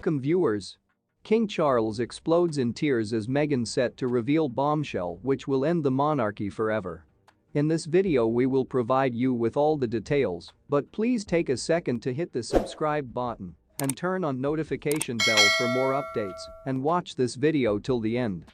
Welcome viewers. King Charles explodes in tears as Meghan set to reveal bombshell which will end the monarchy forever. In this video we will provide you with all the details, but please take a second to hit the subscribe button and turn on notification bell for more updates and watch this video till the end.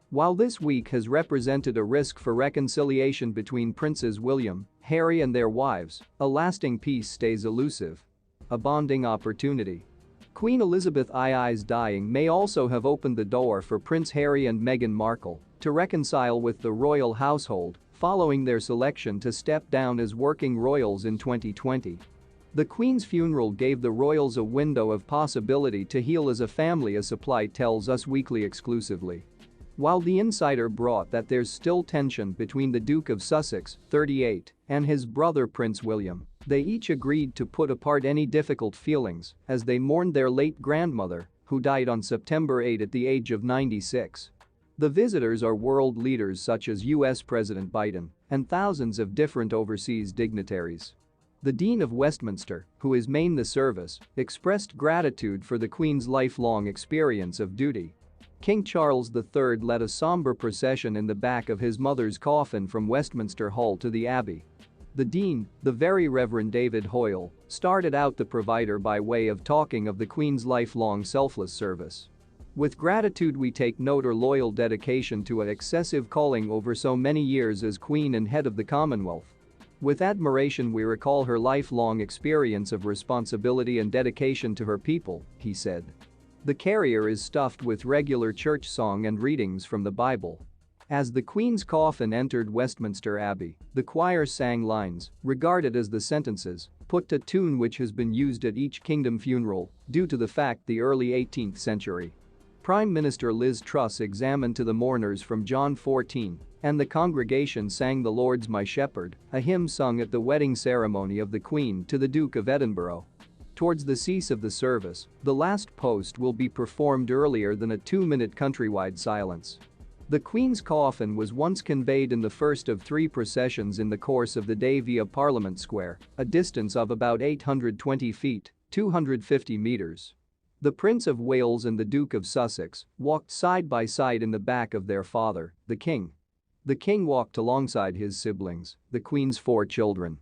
While this week has represented a risk for reconciliation between Princes William, Harry and their wives, a lasting peace stays elusive. A bonding opportunity. Queen Elizabeth II's dying may also have opened the door for Prince Harry and Meghan Markle to reconcile with the royal household following their selection to step down as working royals in 2020. The Queen's funeral gave the royals a window of possibility to heal as a family, a supply tells Us Weekly exclusively. While the insider brought that there's still tension between the Duke of Sussex, 38, and his brother Prince William, they each agreed to put apart any difficult feelings as they mourned their late grandmother, who died on September 8 at the age of 96. The visitors are world leaders such as US President Biden and thousands of different overseas dignitaries. The Dean of Westminster, who is main the service, expressed gratitude for the Queen's lifelong experience of duty. King Charles III led a somber procession in the back of his mother's coffin from Westminster Hall to the Abbey. The Dean, the Very Reverend David Hoyle, started out the provider by way of talking of the Queen's lifelong selfless service. With gratitude we take note her loyal dedication to an excessive calling over so many years as Queen and head of the Commonwealth. With admiration we recall her lifelong experience of responsibility and dedication to her people, he said. The carrier is stuffed with regular church song and readings from the Bible. As the Queen's coffin entered Westminster Abbey, the choir sang lines, regarded as the sentences, put to tune which has been used at each kingdom funeral due to the fact the early 18th century. Prime Minister Liz Truss examined to the mourners from John 14, and the congregation sang The Lord's My Shepherd, a hymn sung at the wedding ceremony of the Queen to the Duke of Edinburgh. Towards the cease of the service, the last post will be performed earlier than a 2-minute countrywide silence. The Queen's coffin was once conveyed in the first of 3 processions in the course of the day via Parliament Square, a distance of about 820 feet, 250 meters. The Prince of Wales and the Duke of Sussex walked side by side in the back of their father, the King. The King walked alongside his siblings, the Queen's 4 children.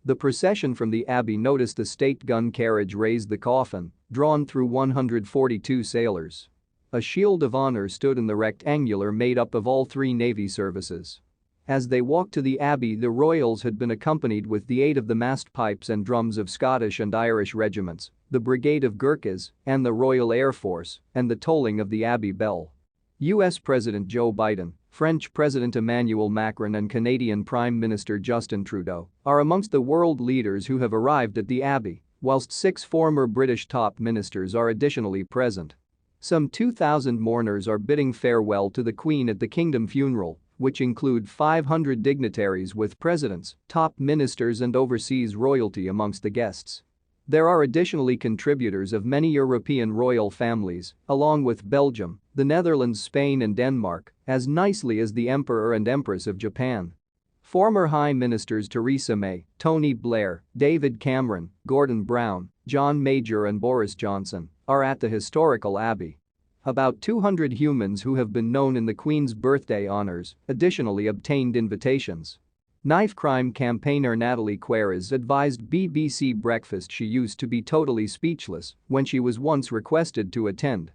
The procession from the Abbey noticed the state gun carriage raised the coffin, drawn through 142 sailors. A shield of honor stood in the rectangular made up of all 3 Navy services. As they walked to the Abbey, the royals had been accompanied with the aid of the massed pipes and drums of Scottish and Irish regiments, the Brigade of Gurkhas, and the Royal Air Force, and the tolling of the Abbey bell. US President Joe Biden, French President Emmanuel Macron and Canadian Prime Minister Justin Trudeau are amongst the world leaders who have arrived at the Abbey, whilst 6 former British top ministers are additionally present. Some 2,000 mourners are bidding farewell to the Queen at the Kingdom funeral, which include 500 dignitaries with presidents, top ministers and overseas royalty amongst the guests. There are additionally contributors of many European royal families, along with Belgium, the Netherlands, Spain and Denmark, as nicely as the Emperor and Empress of Japan. Former High Ministers Theresa May, Tony Blair, David Cameron, Gordon Brown, John Major and Boris Johnson are at the historical Abbey. About 200 humans who have been known in the Queen's birthday honors additionally obtained invitations. Knife crime campaigner Natalie Queiroz advised BBC Breakfast she used to be totally speechless when she was once requested to attend.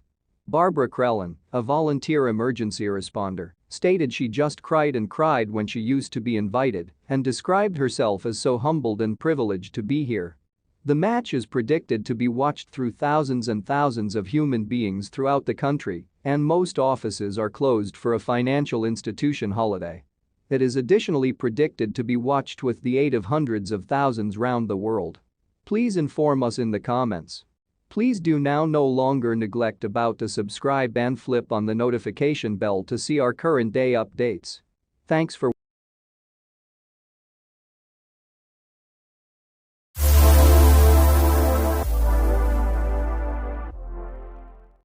Barbara Krellin, a volunteer emergency responder, stated she just cried and cried when she used to be invited and described herself as so humbled and privileged to be here. The match is predicted to be watched through thousands and thousands of human beings throughout the country, and most offices are closed for a financial institution holiday. It is additionally predicted to be watched with the aid of hundreds of thousands round the world. Please inform us in the comments. Please do now no longer neglect about to subscribe and flip on the notification bell to see our current day updates. Thanks for